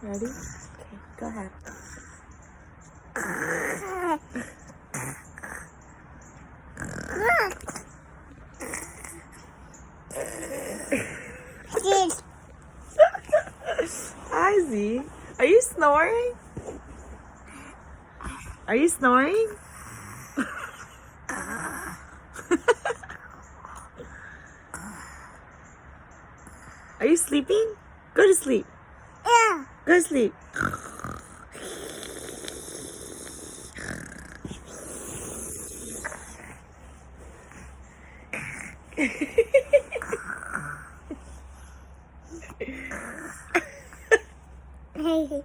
Ready? Okay, go ahead. Izzy, are you snoring? Are you snoring? Are you sleeping? Go to sleep. Yeah. Go to sleep. Hey.